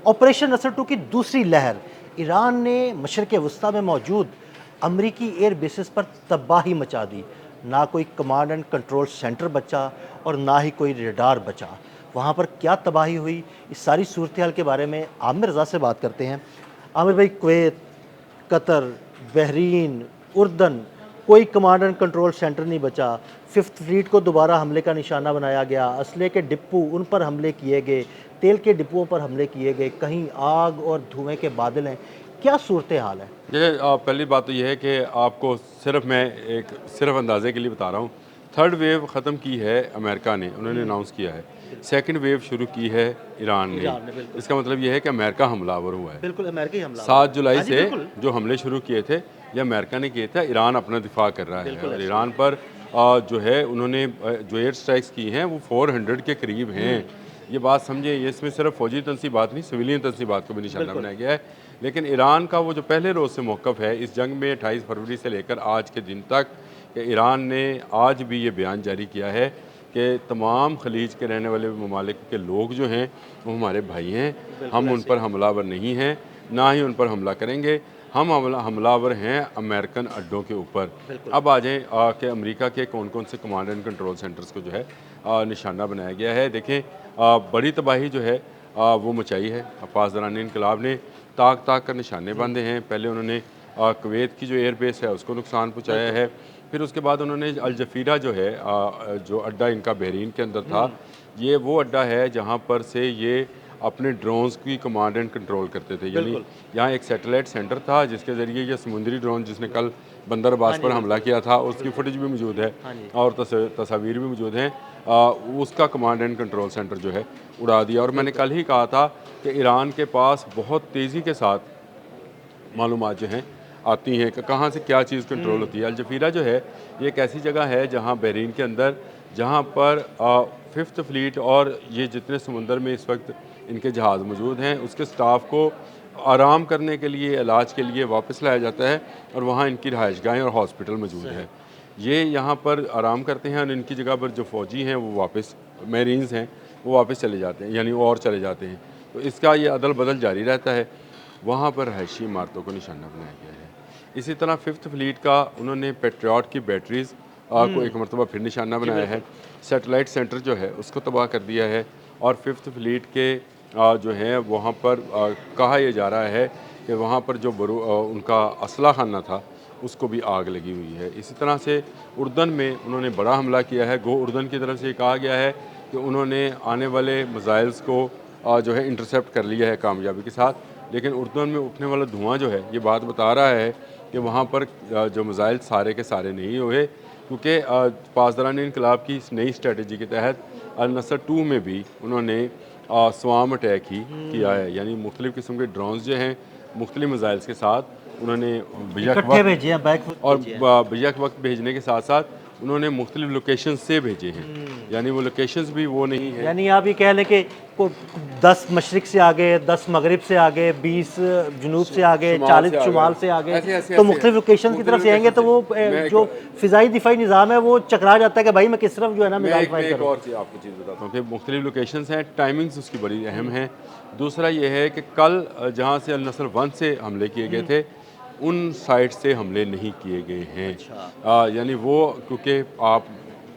Operation नसर 2 की दूसरी लहर, ईरान ने मशरिक़ वस्ता में मौजूद अमरीकी एयर बेसिस पर तबाही मचा दी। ना कोई कमांड एंड कंट्रोल सेंटर बचा और ना ही कोई रडार बचा। वहाँ पर क्या तबाही हुई, इस सारी सूरत हाल के बारे में आमिर रज़ा से बात करते हैं। आमिर भाई, कुवैत, कतर, बहरीन, उर्दन, कोई कमांड एंड कंट्रोल सेंटर नहीं बचा। फिफ्थ फ्लीट को दोबारा हमले का निशाना बनाया गया, असले के डिपो उन पर हमले किए गए, तेल के डिपुओं पर हमले किए गए, कहीं आग और धुएं के बादल हैं। क्या सूरत हाल है? देखिए, पहली बात तो ये है कि आपको सिर्फ अंदाजे के लिए बता रहा हूँ। थर्ड वेव ख़त्म की है अमेरिका ने, उन्होंने अनाउंस किया है। सेकंड वेव शुरू की है ईरान ने। बिल्कुल इसका मतलब ये है कि अमेरिका हमलावर हुआ है। बिल्कुल अमेरिकी हमला 7 जुलाई हाँ जी, से बिल्कुल जो हमले शुरू किए थे ये अमेरिका ने किए थे। ईरान अपना दिफा कर रहा है बिल्कुल और ऐसे ईरान पर जो है उन्होंने जो एयर स्ट्राइक्स की हैं वो 400 के करीब हैं। ये बात समझे, ये इसमें सिर्फ फौजी तनसीबात नहीं, सिविलियन तनसीबात को भी निशाना बिल्कुल बनाया गया है। लेकिन ईरान का वो जो पहले रोज़ से मौक़िफ़ है इस जंग में 28 फरवरी से लेकर आज के दिन तक, कि ईरान ने आज भी ये बयान जारी किया है कि तमाम खलीज के रहने वाले ममालिक के लोग जो हैं वो हमारे भाई हैं, हम उन पर हमलावर नहीं हैं, ना ही उन पर हमला करेंगे। हम हमलावर हैं अमेरिकन अड्डों के ऊपर। अब आ जाएँ कि अमेरिका के कौन कौन से कमांड एंड कंट्रोल सेंटर्स को जो है निशाना बनाया गया है। देखें, बड़ी तबाही जो है वो मचाई है पासदारान इनकलाब ने। ताक ताक कर निशाने बांधे हैं। पहले उन्होंने कुवैत की जो एयर बेस है उसको नुकसान पहुँचाया है। फिर उसके बाद उन्होंने अल जफ़ीरा जो है जो अड्डा इनका बहरीन के अंदर था, ये वो अड्डा है जहाँ पर से ये अपने ड्रोन्स की कमांड एंड कंट्रोल करते थे। यानी यहाँ एक सैटेलाइट सेंटर था जिसके ज़रिए ये समुद्री ड्रोन जिसने कल बंदर अब्बास पर हमला किया था उसकी फुटेज भी मौजूद है और तस्वीर भी मौजूद हैं। उसका कमांड एंड कंट्रोल सेंटर जो है उड़ा दिया। और मैंने कल ही कहा था कि ईरान के पास बहुत तेज़ी के साथ मालूमात जो हैं आती हैं कि कहाँ से क्या चीज़ कंट्रोल होती है। अल जफ़ीरा जो है ये एक ऐसी जगह है जहाँ बहरीन के अंदर, जहाँ पर फिफ्थ फ्लीट और ये जितने समुंदर में इस वक्त इनके जहाज़ मौजूद हैं उसके स्टाफ को आराम करने के लिए, इलाज के लिए वापस लाया जाता है और वहाँ इनकी रहायशगाहें और हॉस्पिटल मौजूद है। ये यहाँ पर आराम करते हैं और इनकी जगह पर जो फ़ौजी हैं वो वापस, मेरीन्स हैं वो वापस चले जाते हैं, यानी वो और चले जाते हैं। तो इसका ये अदल बदल जारी रहता है। वहाँ पर रहायशी इमारतों को निशाना बनाया गया है। इसी तरह फिफ्थ फ्लीट का उन्होंने पेट्रियट की बैटरीज़ को एक मरतबा फिर निशाना बनाया है। सैटेलाइट सेंटर जो है उसको तबाह कर दिया है और फिफ्थ फ्लीट के जो है वहाँ पर कहा यह जा रहा है कि वहाँ पर जो उनका असला खाना था उसको भी आग लगी हुई है। इसी तरह से उर्दन में उन्होंने बड़ा हमला किया है। गो उर्दन की तरफ से कहा गया है कि उन्होंने आने वाले मिसाइल्स को जो है इंटरसेप्ट कर लिया है कामयाबी के साथ। लेकिन उर्दन में उठने वाला धुआं जो है ये बात बता रहा है कि वहाँ पर जो मिसाइल सारे के सारे नहीं हुए, क्योंकि पासदारान इनकलाब की इस नई स्ट्रेटजी के तहत अल नसर 2 में भी उन्होंने स्वाम अटैक ही किया है। यानी मुख्तलिफ़ किस्म के ड्रोन्स जो हैं मुख्तलिफ़ मिसाइल्स के साथ उन्होंने बेशक वक्त भेजने के साथ साथ उन्होंने मुख्तलिफ लोकेशन से भेजे हैं। यानी वो लोकेशंस भी वो नहीं है। यानी आप ये कह लें कि 10 मशरिक से आगे, 10 मगरिब से आगे, 20 जुनूब से आगे, 40 शुमाल से आगे, तो मुख्तलिफ लोकेशन की तरफ से आएंगे तो वो जो फ़िज़ाई दिफाई निज़ाम है वो चकरा जाता है कि भाई मैं किस तरफ जो है ना मिसाइल फायर एक करूं। और चीज़ आपको चीज़ बताता हूँ कि मुख्तलिफ लोकेशंस हैं, टाइमिंग्स उसकी बड़ी अहम है। दूसरा ये है कि कल जहाँ से अल नसर 1 से हमले किए गए थे उन साइट से हमले नहीं किए गए हैं। यानी वो, क्योंकि आप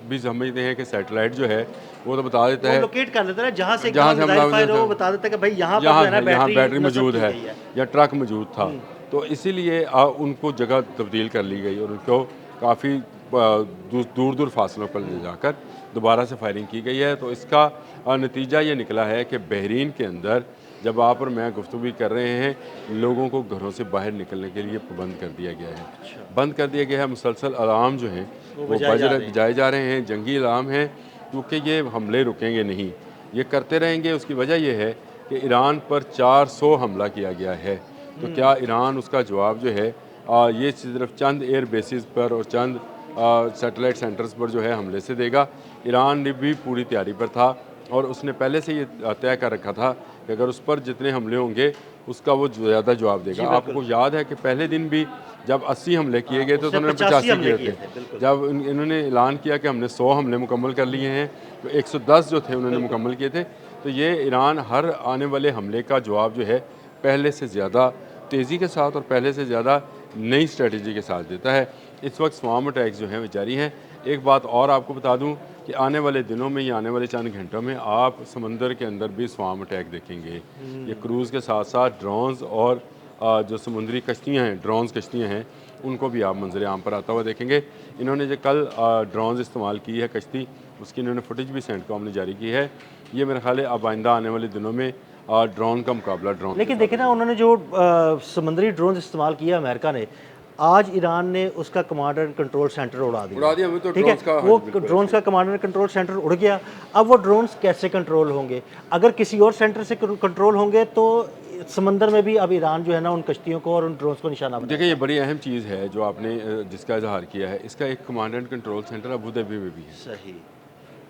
भी समझते हैं कि सैटेलाइट जो है वो तो बता देता है, लोकेट कर लेता है जहाँ से मिसाइल फायर हो, वो बता देता है कि भाई यहाँ पर जो है ना यहाँ बैटरी मौजूद है है। या ट्रक मौजूद था। तो इसीलिए उनको जगह तब्दील कर ली गई और उनको काफ़ी दूर दूर फासलों पर ले जाकर दोबारा से फायरिंग की गई है। तो इसका नतीजा ये निकला है कि बहरीन के अंदर जब आप और मैं गुफ्तगू कर रहे हैं, लोगों को घरों से बाहर निकलने के लिए पाबंद कर दिया गया है। बंद कर दिया गया है। मुसलसल अलार्म जो हैं वो बजाए जा रहे हैं, जंगी अलार्म हैं, क्योंकि ये हमले रुकेंगे नहीं, ये करते रहेंगे। उसकी वजह यह है कि ईरान पर 400 हमला किया गया है। तो क्या ईरान उसका जवाब जो है ये सिर्फ चंद एयर बेसिस पर और चंद सैटेलाइट सेंटर्स पर जो है हमले से देगा? ईरान ने भी पूरी तैयारी पर था और उसने पहले से ये तय कर रखा था कि अगर उस पर जितने हमले होंगे उसका वो ज़्यादा जवाब देगा। आपको याद है कि पहले दिन भी जब 80 हमले किए गए थे तो उन्होंने 85 किए थे। जब इन्होंने ऐलान किया कि हमने 100 हमले मुकम्मल कर लिए हैं तो 110 जो थे उन्होंने मुकम्मल किए थे। तो ये ईरान हर आने वाले हमले का जवाब जो है पहले से ज़्यादा तेज़ी के साथ और पहले से ज़्यादा नई स्ट्रेटजी के साथ देता है। इस वक्त स्वाम अटैक्स जो हैं वो जारी हैं। एक बात और आपको बता दूं कि आने वाले दिनों में या आने वाले चंद घंटों में आप समंदर के अंदर भी स्वाम अटैक देखेंगे। ये क्रूज़ के साथ साथ ड्रोन्स और जो समुद्री कश्तियाँ हैं, ड्रोन्स कश्तियाँ हैं, उनको भी आप मंजर आम पर आता हुआ देखेंगे। इन्होंने जो कल ड्रोन्स इस्तेमाल की है कश्ती, उसकी इन्होंने फुटेज भी सेंटकॉम ने जारी की है। ये मेरे ख्याल है अब आइंदा आने वाले दिनों में ड्रोन का मुकाबला ड्रोन के लेकिन साथ देखें ना, उन्होंने जो समुद्री ड्रोन इस्तेमाल किया अमेरिका ने, आज ईरान ने उसका कमांड एंड कंट्रोल सेंटर उड़ा दिया। हमें तो ठीक है, ड्रोन्स का वो बिल्कुल ड्रोन्स का कमांड एंड कंट्रोल सेंटर उड़ गया। अब वो ड्रोन्स कैसे कंट्रोल होंगे? अगर किसी और सेंटर से कंट्रोल होंगे तो समंदर में भी अब ईरान जो है ना उन कश्तियों को और उन ड्रोन्स को निशाना बनाएगा। देखिए, ये बड़ी अहम चीज़ है जो आपने जिसका इजहार किया है। इसका एक command and control centre Abu Dhabi में भी है। सही।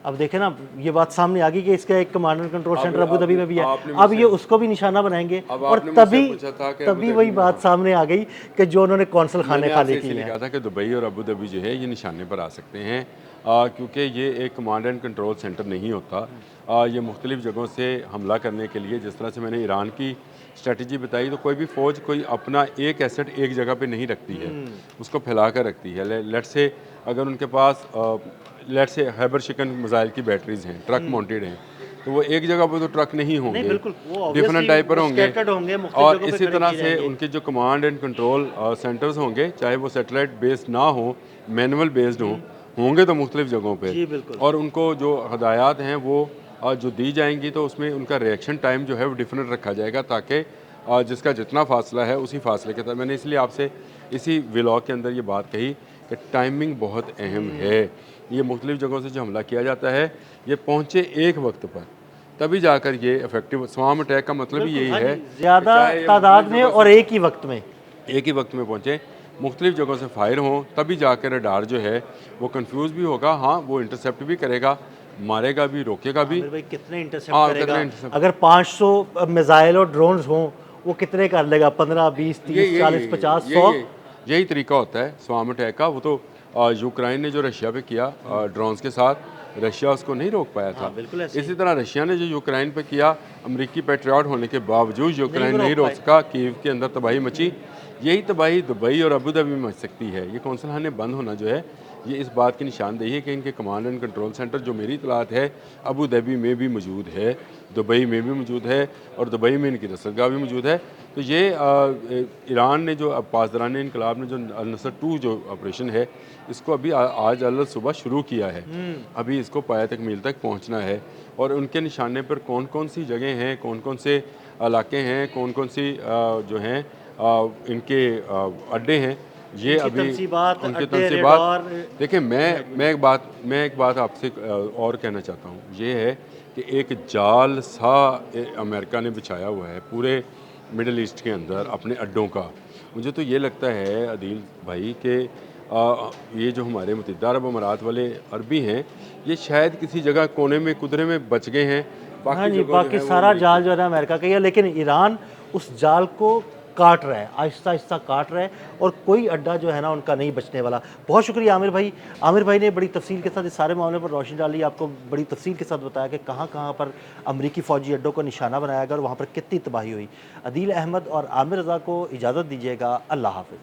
अब देखें ना, ये बात सामने आ गई कि इसका एक command and control centre Abu Dhabi में भी है। अब ये उसको भी निशाना बनाएंगे और तभी वही बात सामने आ गई कि जो उन्होंने कौंसल खाने खाली किए हैं। कहा था कि दुबई और अबू धाबी जो है ये निशाने पर आ सकते हैं, क्योंकि ये एक कमांड एंड कंट्रोल सेंटर नहीं होता। ये मुख्तलिफ जगहों से हमला करने के लिए, जिस तरह से मैंने ईरान की स्ट्रेटजी बताई, तो कोई भी फ़ौज कोई अपना एक एसेट एक जगह पे नहीं रखती है, उसको फैला कर रखती है। लेट से अगर उनके पास लेट से हैबर शिकन मिसाइल की बैटरीज हैं, ट्रक माउंटेड हैं, तो वो एक जगह पर तो ट्रक नहीं होंगे, डिफरेंट टाइप पर होंगे। और इसी तरह से उनके जो कमांड एंड कंट्रोल सेंटर्स होंगे, चाहे वो सैटेलाइट बेस्ड ना हो, मैनुअल बेस्ड होंगे तो मुख्तलिफ जगहों पे। और उनको जो हदायत हैं वो जो दी जाएंगी, तो उसमें उनका रिएक्शन टाइम जो है वो डिफरेंट रखा जाएगा, ताकि जिसका जितना फासला है उसी फासले के साथ। मैंने इसलिए आपसे इसी व्लॉग के अंदर ये बात कही कि टाइमिंग बहुत अहम है। ये मुख्तलिफ जगहों से जो हमला किया जाता है, ये पहुँचे एक वक्त पर, तभी जाकर ये इफेक्टिव। स्वाम अटैक का मतलब ही यही है, ज़्यादा तादाद में और एक ही वक्त में पहुँचे, मुख्तलिफ जगहों से फायर हों, तभी जाकर रडार जो है वो कंफ्यूज भी होगा। हाँ, वो इंटरसेप्ट भी करेगा, मारेगा भी, रोकेगा भी। भाई कितने इंटरसेप्ट करेगा? अगर 500 मिसाइल और ड्रोन्स हों, वो कितने कर लेगा? 15, 20, 30, 40, 50, 100? यही तरीका होता है स्वाम अटैक का। वो तो यूक्रेन ने जो रशिया पे किया ड्रोन्स के साथ, रशिया उसको नहीं रोक पाया था। इसी तरह रशिया ने जो यूक्रेन पे किया, अमेरिकी पेट्रियाट होने के बावजूद यूक्रेन नहीं रोक सका, कीव के अंदर तबाही मची। यही तबाही दुबई और अबू धाबी में मच सकती है। ये कौंसल खाने बंद होना जो है, ये इस बात की निशानदेही है कि इनके कमांड एंड कंट्रोल सेंटर, जो मेरी इतलात है, अबू धाबी में भी मौजूद है, दुबई में भी मौजूद है, और दुबई में इनकी रसदगाह भी मौजूद है। तो ये ईरान ने जो पासदारान इनकलाब ने जो नसर 2 जो ऑपरेशन है, इसको अभी आज अल सुबह शुरू किया है। अभी इसको पाया तकमील तक पहुँचना है, और उनके निशाने पर कौन कौन सी जगह हैं, कौन कौन से इलाके हैं, कौन कौन सी जो हैं इनके अड्डे हैं, ये अभी उनके तनसीबात। देखिए, मैं एक बात आपसे और कहना चाहता हूँ, ये है कि एक जाल सा अमेरिका ने बिछाया हुआ है पूरे मिडल ईस्ट के अंदर अपने अड्डों का। मुझे तो ये लगता है अदील भाई कि ये जो हमारे मुत्तहिदा अरब अमारात वाले अरबी हैं, ये शायद किसी जगह कोने में कुदरे में बच गए हैं। बाकी सारा जाल जो है ना अमेरिका का ही है, लेकिन ईरान उस जाल को काट रहा है, आहिस्ता आहिस्ता काट रहा है, और कोई अड्डा जो है ना उनका नहीं बचने वाला। बहुत शुक्रिया आमिर भाई। आमिर भाई ने बड़ी तफसील के साथ इस सारे मामले पर रोशनी डाली, आपको बड़ी तफसील के साथ बताया कि कहाँ कहाँ पर अमरीकी फ़ौजी अड्डों को निशाना बनाया गया और वहाँ पर कितनी तबाही हुई। अदील अहमद और आमिर रज़ा को इजाज़त दीजिएगा। अल्लाह हाफ़िज़।